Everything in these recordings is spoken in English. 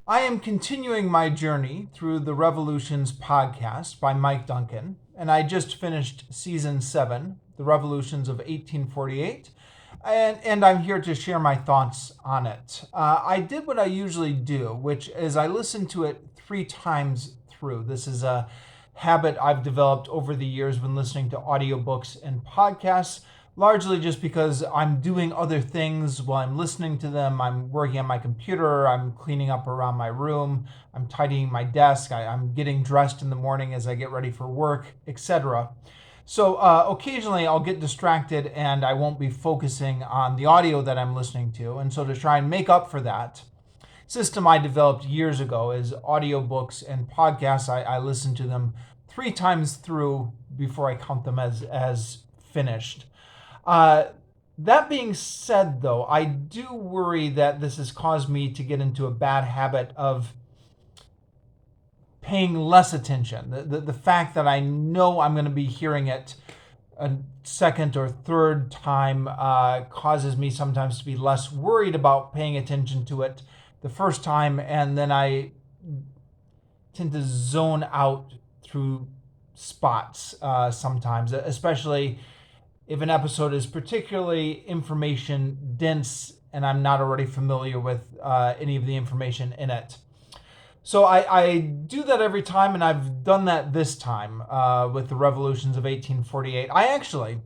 I am continuing my journey through the Revolutions podcast by Mike Duncan, and I just finished season 7, The Revolutions of 1848, and I'm here to share my thoughts on it. I did what I usually do, which is I listened to it 3 times through. This is a habit I've developed over the years when listening to audiobooks and podcasts, largely just because I'm doing other things while I'm listening to them. I'm working on my computer, I'm cleaning up around my room, I'm tidying my desk, I'm getting dressed in the morning as I get ready for work, etc. So occasionally I'll get distracted and I won't be focusing on the audio that I'm listening to. And so to try and make up for that, system I developed years ago is audiobooks and podcasts. I listen to them 3 times through before I count them as finished. Uh, that being said, though, I do worry that this has caused me to get into a bad habit of paying less attention. The fact that I know I'm going to be hearing it a second or third time causes me sometimes to be less worried about paying attention to it the first time, and then I tend to zone out through spots sometimes, especially if an episode is particularly information dense and I'm not already familiar with any of the information in it. So I do that every time, and I've done that this time with the Revolutions of 1848. I actually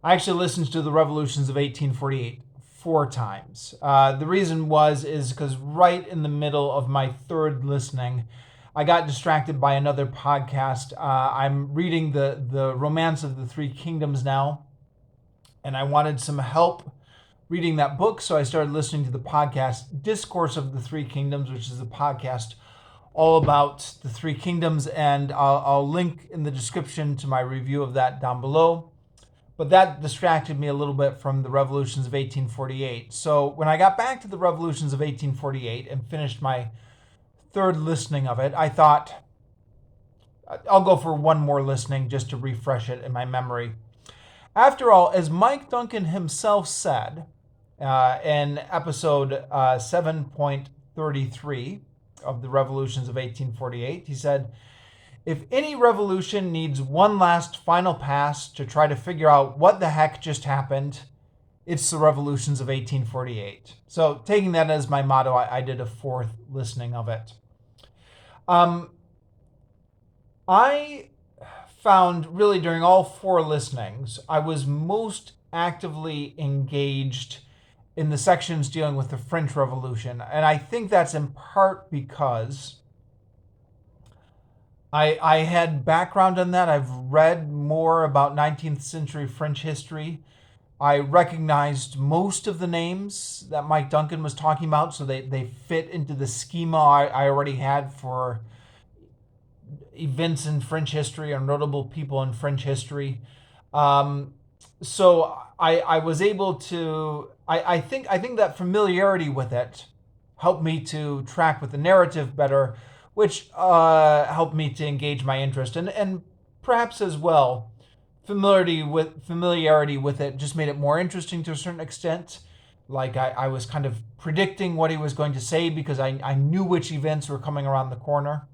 listened to the Revolutions of 1848 4 times. The reason is because right in the middle of my third listening, I got distracted by another podcast. I'm reading the Romance of the Three Kingdoms now, and I wanted some help reading that book, so I started listening to the podcast Discourse of the Three Kingdoms, which is a podcast all about the Three Kingdoms, and I'll link in the description to my review of that down below. But that distracted me a little bit from the Revolutions of 1848. So when I got back to the Revolutions of 1848 and finished my third listening of it, I thought I'll go for one more listening just to refresh it in my memory. After all, as Mike Duncan himself said in episode 7.33 of the Revolutions of 1848, he said, "If any revolution needs one last final pass to try to figure out what the heck just happened, it's the Revolutions of 1848. So taking that as my motto, I did a fourth listening of it. I found really during all 4 listenings, I was most actively engaged in the sections dealing with the French Revolution. And I think that's in part because I had background in that. I've read more about 19th century French history. I recognized most of the names that Mike Duncan was talking about, so they fit into the schema I already had for events in French history or notable people in French history. So I was able to. I think that familiarity with it helped me to track with the narrative better, which helped me to engage my interest, and perhaps as well familiarity with it just made it more interesting to a certain extent. Like I was kind of predicting what he was going to say because I knew which events were coming around the corner.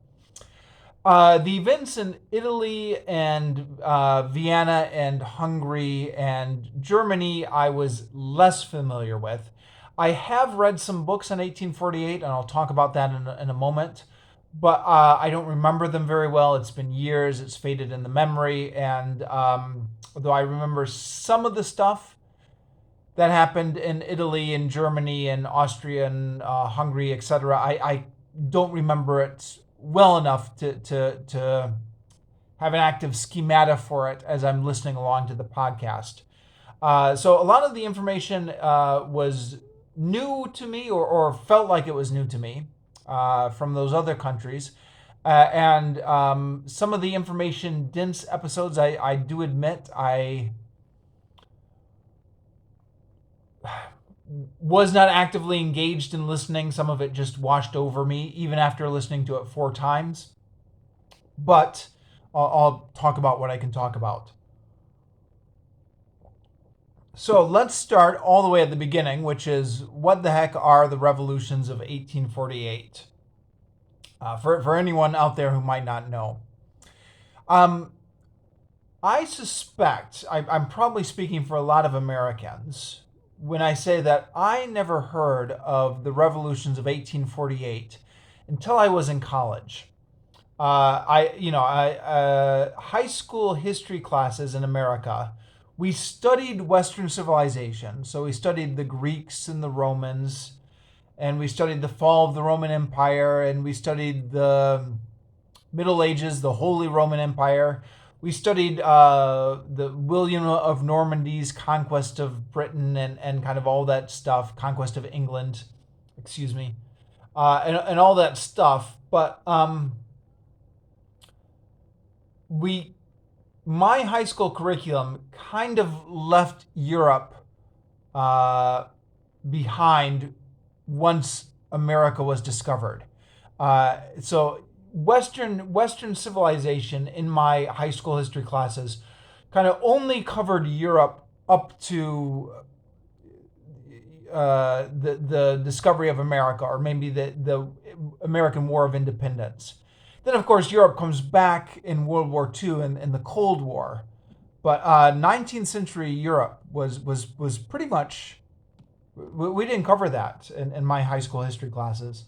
The events in Italy and Vienna and Hungary and Germany I was less familiar with. I have read some books on 1848, and I'll talk about that in a moment. But I don't remember them very well. It's been years. It's faded in the memory. And although I remember some of the stuff that happened in Italy and Germany and Austria and Hungary, etc., I don't remember it well enough to have an active schemata for it as I'm listening along to the podcast. So a lot of the information was new to me or felt like it was new to me from those other countries. And some of the information dense episodes, I do admit, I was not actively engaged in listening. Some of it just washed over me, even after listening to it 4 times. But I'll talk about what I can talk about. So let's start all the way at the beginning, which is what the heck are the revolutions of 1848? For anyone out there who might not know. Um, I suspect I'm probably speaking for a lot of Americans when I say that I never heard of the revolutions of 1848 until I was in college. High school history classes in America, we studied Western civilization. So we studied the Greeks and the Romans, and we studied the fall of the Roman Empire, and we studied the Middle Ages, the Holy Roman Empire. We studied the William of Normandy's conquest of Britain and kind of all that stuff, conquest of England, excuse me, and all that stuff. But we my high school curriculum kind of left Europe behind once America was discovered. So Western civilization in my high school history classes kind of only covered Europe up to the discovery of America, or maybe the American War of Independence. Then, of course, Europe comes back in World War II and the Cold War. But 19th century Europe was pretty much, we didn't cover that in my high school history classes.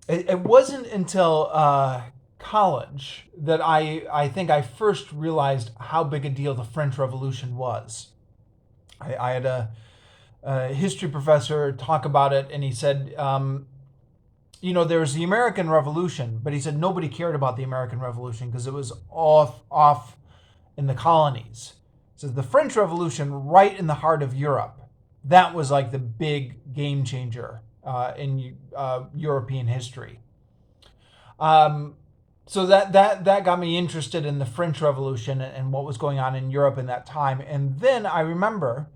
It wasn't until college that I think I first realized how big a deal the French Revolution was. I had a history professor talk about it, and he said, there's the American Revolution, but he said nobody cared about the American Revolution because it was off in the colonies. So the French Revolution, right in the heart of Europe, that was like the big game changer in European history. So that got me interested in the French Revolution and what was going on in Europe in that time. And then I remember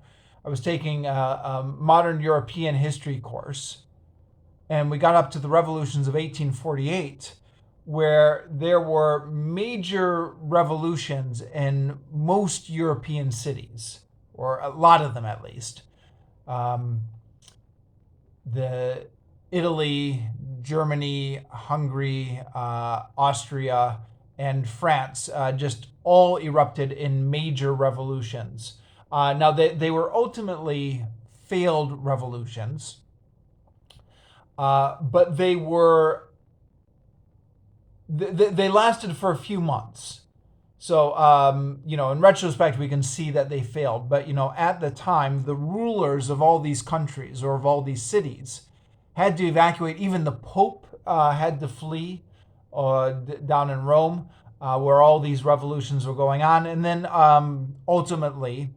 I was taking a modern European history course, and we got up to the revolutions of 1848, where there were major revolutions in most European cities, or a lot of them at least. The Italy, Germany, Hungary, Austria, and France just all erupted in major revolutions. Now, they were ultimately failed revolutions, but they lasted for a few months. So, in retrospect, we can see that they failed. But, at the time, the rulers of all these countries or of all these cities had to evacuate. Even the Pope had to flee down in Rome, where all these revolutions were going on. And then ultimately,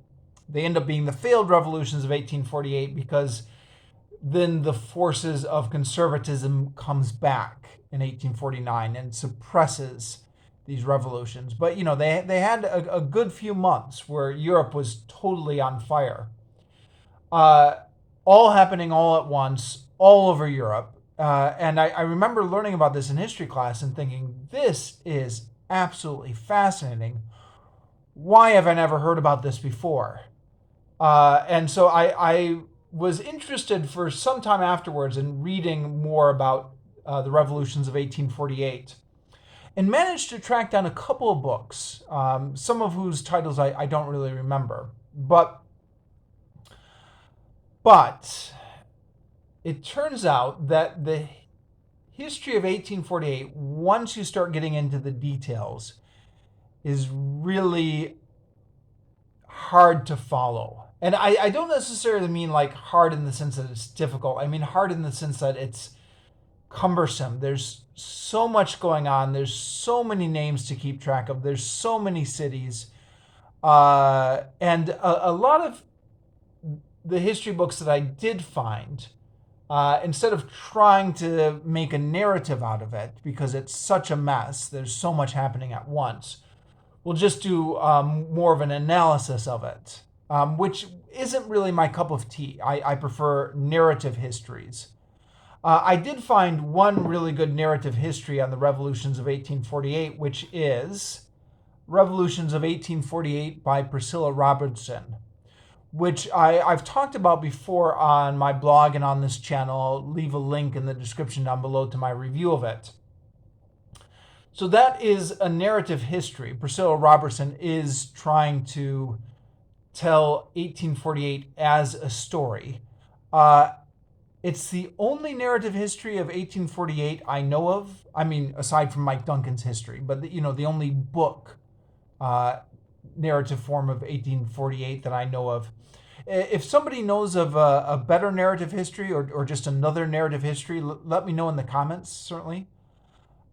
they end up being the failed revolutions of 1848 because then the forces of conservatism comes back in 1849 and suppresses these revolutions. But, they had a good few months where Europe was totally on fire. All happening all at once, all over Europe. And I remember learning about this in history class and thinking, this is absolutely fascinating. Why have I never heard about this before? And so I was interested for some time afterwards in reading more about the revolutions of 1848, and managed to track down a couple of books, some of whose titles I don't really remember. But it turns out that the history of 1848, once you start getting into the details, is really hard to follow. And I don't necessarily mean like hard in the sense that it's difficult. I mean hard in the sense that it's cumbersome. There's so much going on. There's so many names to keep track of. There's so many cities. And a lot of the history books that I did find, instead of trying to make a narrative out of it, because it's such a mess, there's so much happening at once, we'll just do more of an analysis of it, which isn't really my cup of tea. I prefer narrative histories. I did find one really good narrative history on the revolutions of 1848, which is Revolutions of 1848 by Priscilla Robertson, which I've talked about before on my blog and on this channel. I'll leave a link in the description down below to my review of it. So that is a narrative history. Priscilla Robertson is trying to tell 1848 as a story. It's the only narrative history of 1848 I know of. I mean, aside from Mike Duncan's history, but the only book narrative form of 1848 that I know of. If somebody knows of a better narrative history or just another narrative history, let me know in the comments, certainly.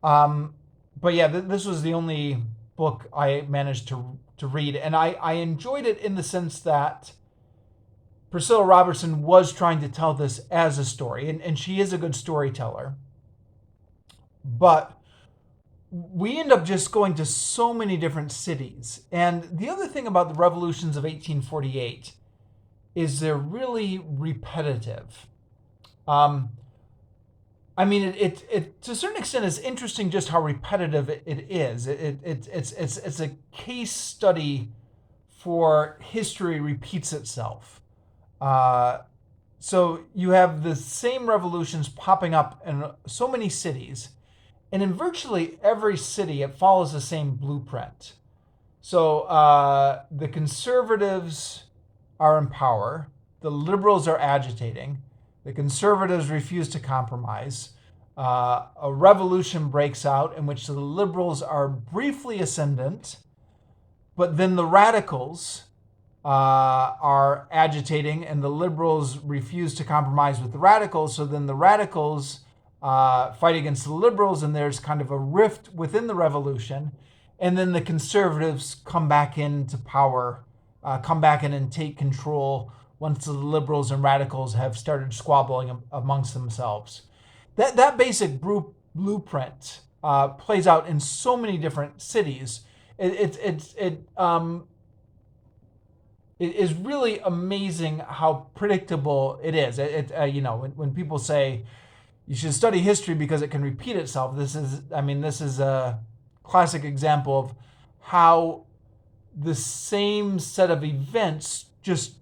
But yeah, this was the only book I managed to read, and I enjoyed it in the sense that Priscilla Robertson was trying to tell this as a story, and she is a good storyteller. But we end up just going to so many different cities. And the other thing about the revolutions of 1848 is they're really repetitive. I mean, it to a certain extent is interesting just how repetitive it is. It's a case study for history repeats itself. So you have the same revolutions popping up in so many cities, and in virtually every city, it follows the same blueprint. So the conservatives are in power, the liberals are agitating, the conservatives refuse to compromise. A revolution breaks out in which the liberals are briefly ascendant, but then the radicals are agitating and the liberals refuse to compromise with the radicals. So then the radicals fight against the liberals, and there's kind of a rift within the revolution. And then the conservatives come back into power, come back in and take control once the liberals and radicals have started squabbling amongst themselves. That basic blueprint plays out in so many different cities. It is really amazing how predictable it is. When people say you should study history because it can repeat itself, this is a classic example of how the same set of events just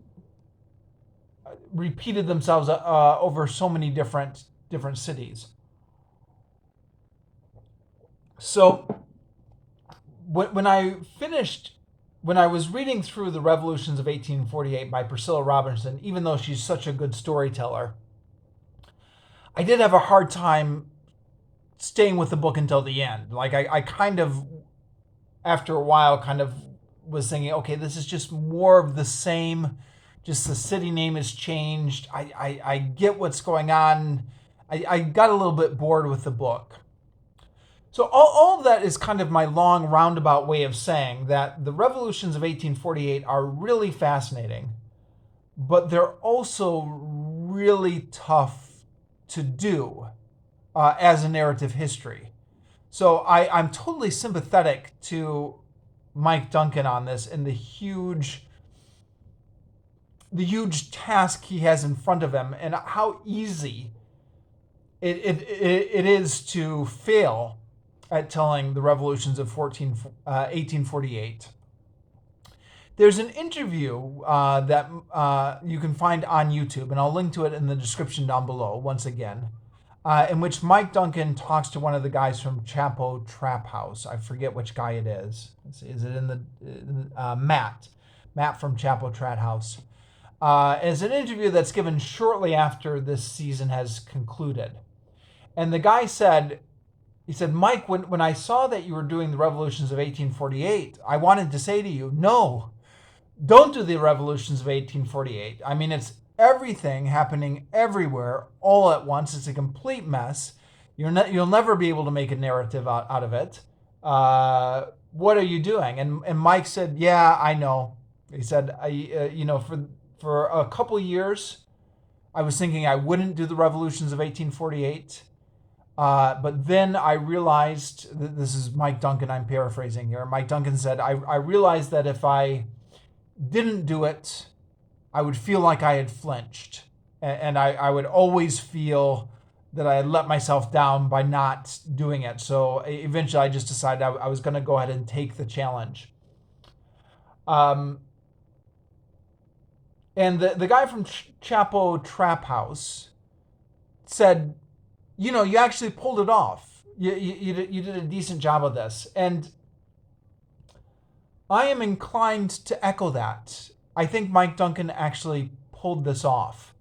repeated themselves over so many different cities. So when I was reading through the Revolutions of 1848 by Priscilla Robertson, even though she's such a good storyteller, I did have a hard time staying with the book until the end. Like I kind of, after a while, kind of was thinking, okay, this is just more of the same. Just the city name has changed. I get what's going on. I got a little bit bored with the book. So all of that is kind of my long roundabout way of saying that the revolutions of 1848 are really fascinating, but they're also really tough to do as a narrative history. So I'm totally sympathetic to Mike Duncan on this and the huge task he has in front of him, and how easy it is to fail at telling the revolutions of 1848. There's an interview that you can find on YouTube, and I'll link to it in the description down below once again, in which Mike Duncan talks to one of the guys from Chapo Trap House. I forget which guy it is. Let's see, is it in the Matt from Chapo Trap House? It's an interview that's given shortly after this season has concluded. And the guy said, Mike, when I saw that you were doing the revolutions of 1848, I wanted to say to you, no, don't do the revolutions of 1848. I mean, it's everything happening everywhere all at once. It's a complete mess. You'll never be able to make a narrative out of it. What are you doing? And Mike said, yeah, I know. He said, for a couple years, I was thinking I wouldn't do the revolutions of 1848. But then I realized, this is Mike Duncan, I'm paraphrasing here. Mike Duncan said, I realized that if I didn't do it, I would feel like I had flinched. And I would always feel that I had let myself down by not doing it. So eventually I just decided I was going to go ahead and take the challenge. And the guy from Chapo Trap House said, you actually pulled it off. You did a decent job of this. And I am inclined to echo that. I think Mike Duncan actually pulled this off.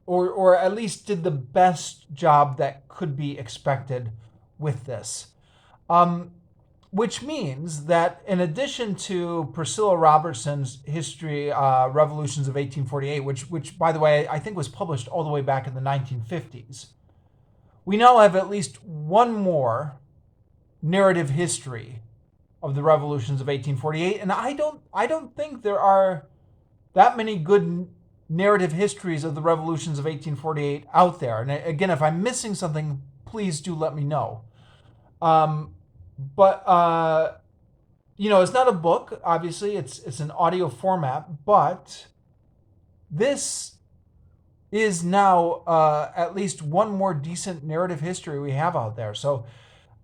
Or at least did the best job that could be expected with this. Which means that in addition to Priscilla Robertson's History, Revolutions of 1848, which by the way, I think was published all the way back in the 1950s, we now have at least one more narrative history of the revolutions of 1848, and I don't think there are that many good narrative histories of the revolutions of 1848 out there. And again, if I'm missing something, please do let me know. But it's not a book. Obviously, it's an audio format. But this is now at least one more decent narrative history we have out there. So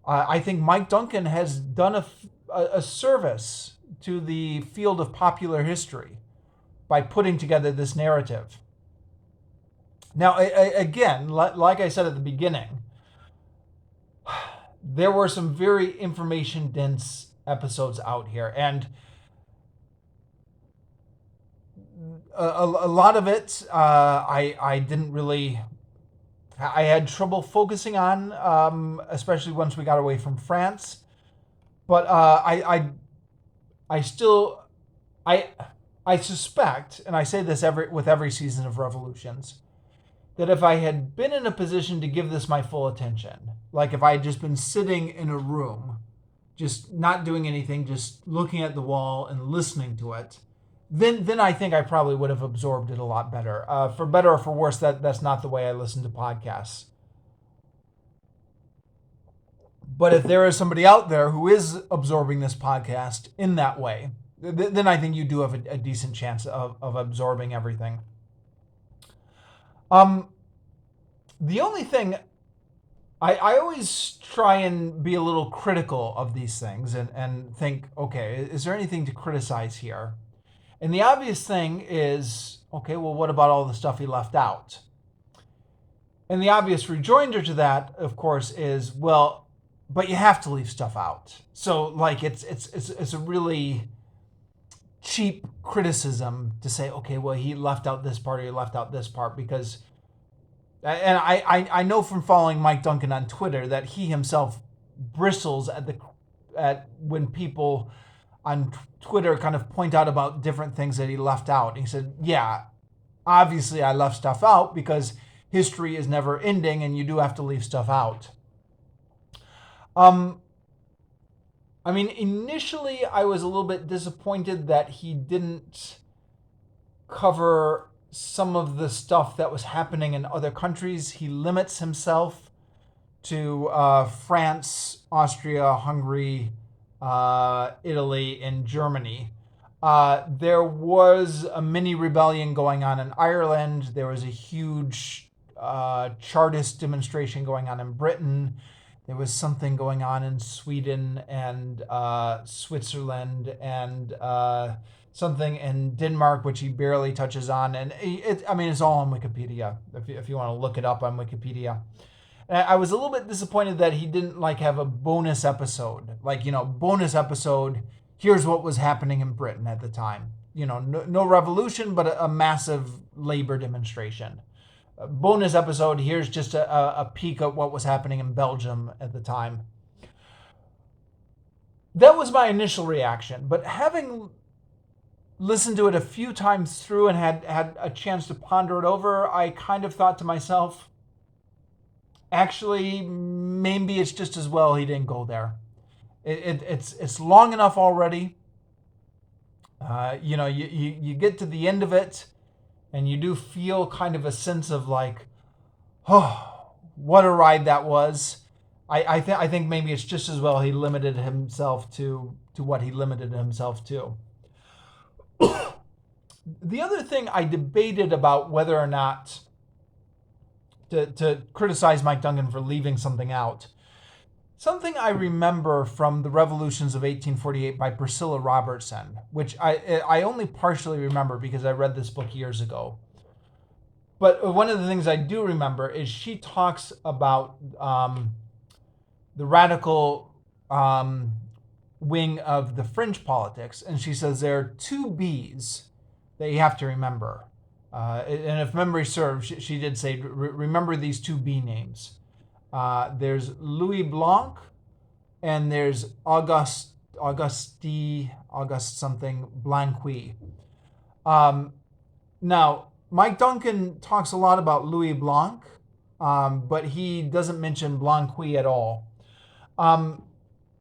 I think Mike Duncan has done a service to the field of popular history by putting together this narrative. Now, again, like I said at the beginning, there were some very information-dense episodes out here, and a lot of it I didn't really... I had trouble focusing on, especially once we got away from France. But I suspect, and I say this with every season of Revolutions, that if I had been in a position to give this my full attention, like if I had just been sitting in a room, just not doing anything, just looking at the wall and listening to it, then I think I probably would have absorbed it a lot better. For better or for worse, that's not the way I listen to podcasts. But if there is somebody out there who is absorbing this podcast in that way, then I think you do have a decent chance of absorbing everything. The only thing, I always try and be a little critical of these things and think, okay, is there anything to criticize here? And the obvious thing is, okay, well, what about all the stuff he left out? And the obvious rejoinder to that, of course, is, well, but you have to leave stuff out. So, like, it's a really cheap criticism to say, okay, well, he left out this part or he left out this part, because, and I know from following Mike Duncan on Twitter that he himself bristles at when people on Twitter kind of point out about different things that he left out. And he said, yeah, obviously I left stuff out because history is never ending and you do have to leave stuff out. I mean, initially I was a little bit disappointed that he didn't cover some of the stuff that was happening in other countries. He limits himself to France, Austria, Hungary, Italy, and Germany. There was a mini rebellion going on in Ireland. There was a huge Chartist demonstration going on in Britain. There was something going on in Sweden and Switzerland and something in Denmark, which he barely touches on. And it's all on Wikipedia, if you want to look it up on Wikipedia. And I was a little bit disappointed that he didn't have a bonus episode. Bonus episode, here's what was happening in Britain at the time. No revolution, but a massive labor demonstration. Bonus episode, here's just a peek at what was happening in Belgium at the time. That was my initial reaction, but having listened to it a few times through and had a chance to ponder it over, I kind of thought to myself, actually, maybe it's just as well he didn't go there. It's long enough already. You get to the end of it, and you do feel kind of a sense of oh, what a ride that was. I think maybe it's just as well he limited himself to what he limited himself to. The other thing I debated about whether or not to criticize Mike Duncan for leaving something out. Something I remember from The Revolutions of 1848 by Priscilla Robertson, which I only partially remember because I read this book years ago. But one of the things I do remember is she talks about the radical wing of the fringe politics, and she says there are two B's that you have to remember. And if memory serves, she did say, remember these two B names. There's Louis Blanc, and there's Auguste something Blanqui. Now, Mike Duncan talks a lot about Louis Blanc, but he doesn't mention Blanqui at all. Now,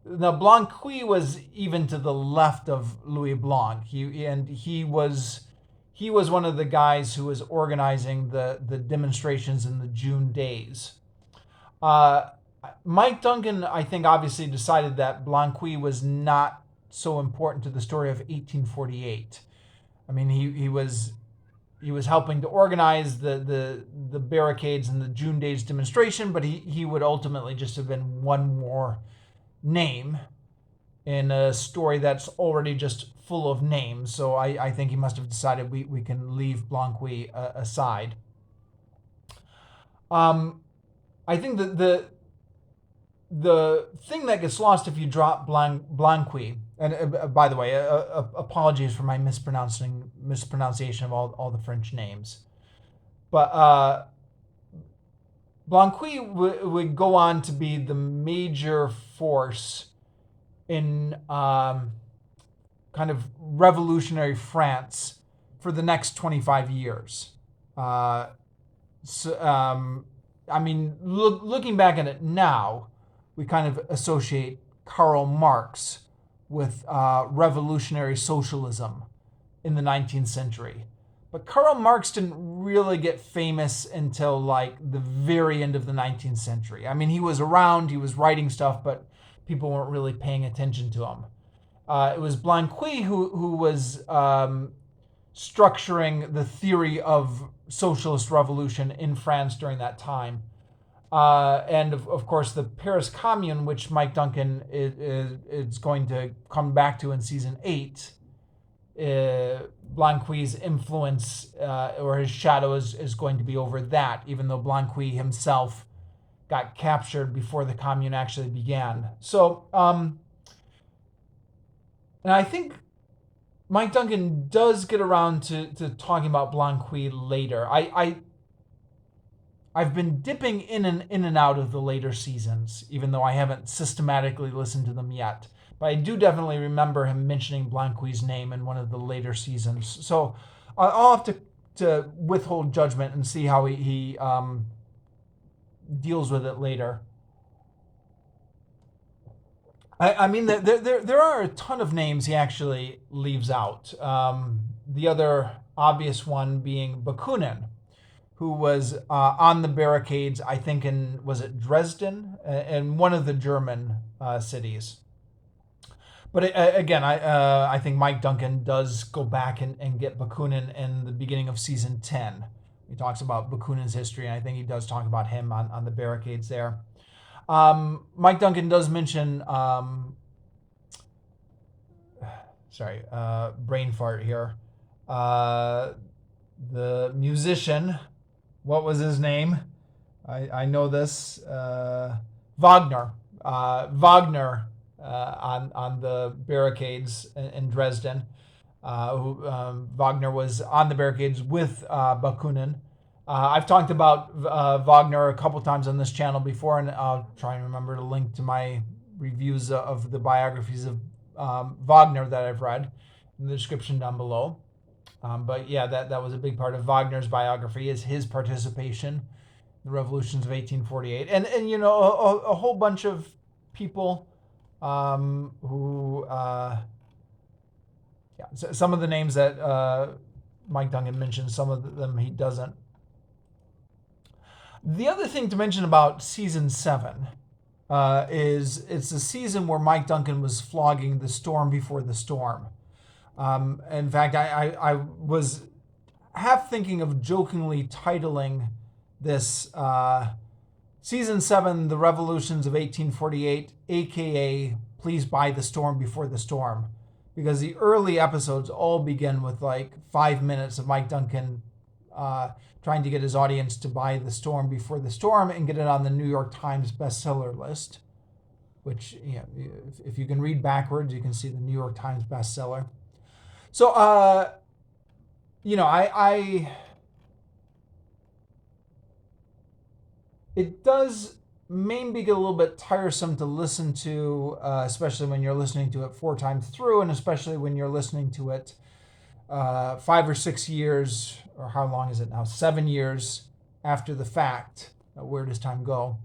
Blanqui was even to the left of Louis Blanc. He was one of the guys who was organizing the demonstrations in the June days. Mike Duncan, I think, obviously decided that Blanqui was not so important to the story of 1848. I mean, he was helping to organize the barricades and the June days demonstration, but he would ultimately just have been one more name in a story that's already just full of names. So I think he must have decided we can leave Blanqui aside. I think that the thing that gets lost if you drop Blanqui, and by the way, apologies for my mispronunciation of all the French names, but Blanqui would go on to be the major force in kind of revolutionary France for the next 25 years. I mean, looking back at it now, we kind of associate Karl Marx with revolutionary socialism in the 19th century. But Karl Marx didn't really get famous until like the very end of the 19th century. I mean, he was around, he was writing stuff, but people weren't really paying attention to him. It was Blanqui who was structuring the theory of socialist revolution in France during that time. And of course, the Paris Commune, which Mike Duncan is going to come back to in season 8, Blanqui's influence or his shadow is going to be over that, even though Blanqui himself got captured before the Commune actually began. So, and I think Mike Duncan does get around to talking about Blanqui later. I've been dipping in and out of the later seasons, even though I haven't systematically listened to them yet. But I do definitely remember him mentioning Blanqui's name in one of the later seasons. So I'll have to withhold judgment and see how he deals with it later. I mean, there are a ton of names he actually leaves out. The other obvious one being Bakunin, who was on the barricades, I think was it Dresden, and one of the German cities. But again, I think Mike Duncan does go back and get Bakunin in the beginning of season 10. He talks about Bakunin's history, and I think he does talk about him on the barricades there. Mike Duncan does mention, brain fart here, the musician. What was his name? I know this. Wagner. Wagner on the barricades in Dresden. Wagner was on the barricades with Bakunin. I've talked about Wagner a couple times on this channel before, and I'll try and remember to link to my reviews of the biographies of Wagner that I've read in the description down below. But yeah, that was a big part of Wagner's biography, is his participation in the revolutions of 1848. And you know, a whole bunch of people who... some of the names that Mike Duncan mentioned, some of them he doesn't. The other thing to mention about season 7 is it's a season where Mike Duncan was flogging the storm before the storm. In fact, I was half thinking of jokingly titling this Season 7, The Revolutions of 1848, aka Please Buy the Storm Before the Storm. Because the early episodes all begin with like 5 minutes of Mike Duncan trying to get his audience to buy The Storm Before the Storm and get it on the New York Times bestseller list. Which, you know, if you can read backwards, you can see the New York Times bestseller. So, you know, it does maybe get a little bit tiresome to listen to, especially when you're listening to it 4 times through, and especially when you're listening to it 5 or 6 years, or how long is it now? 7 years after the fact. Where does time go?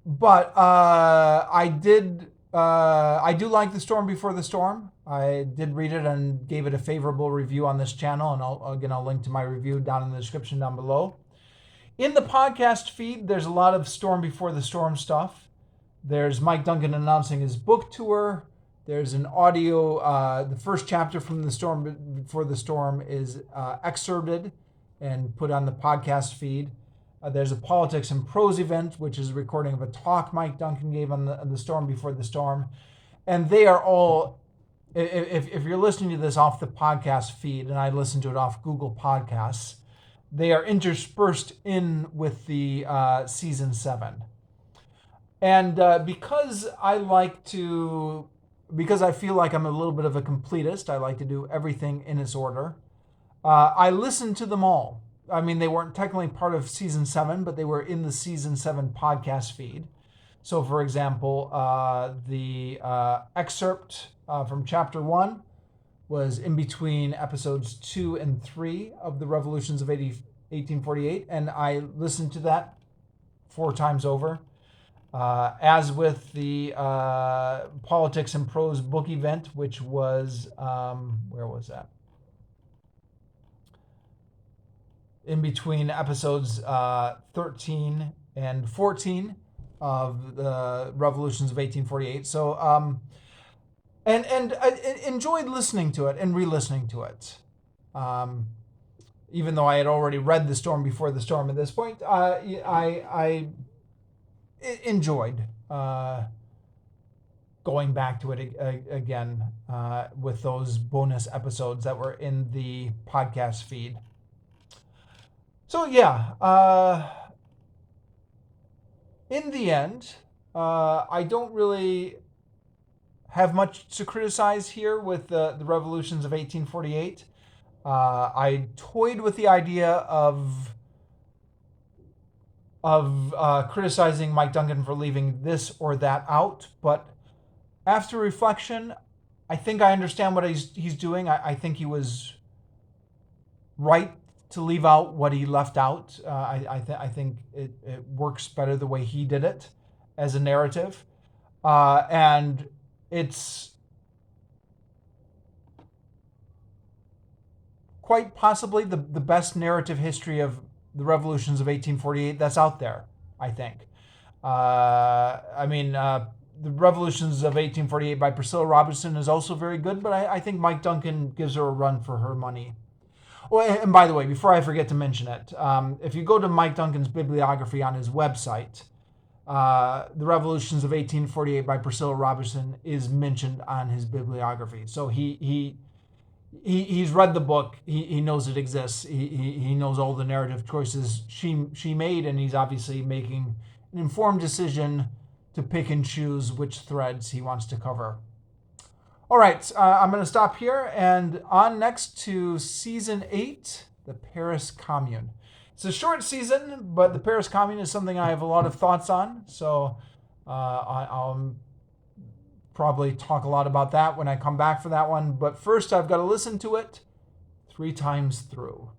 But I do like The Storm Before the Storm. I did read it and gave it a favorable review on this channel, and I'll link to my review down in the description down below. In the podcast feed, there's a lot of Storm Before the Storm stuff. There's Mike Duncan announcing his book tour. There's an audio, the first chapter from The Storm Before the Storm is excerpted and put on the podcast feed. There's a Politics and Prose event, which is a recording of a talk Mike Duncan gave on the Storm Before the Storm. And they are all, if you're listening to this off the podcast feed, and I listen to it off Google Podcasts, they are interspersed in with the Season 7. And because I feel like I'm a little bit of a completist, I like to do everything in its order, I listen to them all. I mean, they weren't technically part of Season 7, but they were in the Season 7 podcast feed. So, for example, the excerpt from Chapter 1 was in between episodes 2 and 3 of The Revolutions of 1848, and I listened to that 4 times over. As with the Politics and Prose book event, which was, where was that? In between episodes 13 and 14 of the Revolutions of 1848. So, and I enjoyed listening to it and re-listening to it. Even though I had already read The Storm Before the Storm at this point, I enjoyed going back to it again with those bonus episodes that were in the podcast feed. So yeah, in the end, I don't really have much to criticize here with the Revolutions of 1848. I toyed with the idea of criticizing Mike Duncan for leaving this or that out, but after reflection, I think I understand what he's doing. I think he was right to leave out what he left out. I think it works better the way he did it as a narrative. And it's quite possibly the best narrative history of the Revolutions of 1848 that's out there, I think. The Revolutions of 1848 by Priscilla Robinson is also very good, but I think Mike Duncan gives her a run for her money. Oh, and by the way, before I forget to mention it, if you go to Mike Duncan's bibliography on his website, The Revolutions of 1848 by Priscilla Robinson is mentioned on his bibliography. So he's read the book. He knows it exists. He knows all the narrative choices she made, and he's obviously making an informed decision to pick and choose which threads he wants to cover. All right, I'm going to stop here and on next to Season 8, the Paris Commune. It's a short season, but the Paris Commune is something I have a lot of thoughts on, so I'll probably talk a lot about that when I come back for that one. But first, I've got to listen to it 3 times through.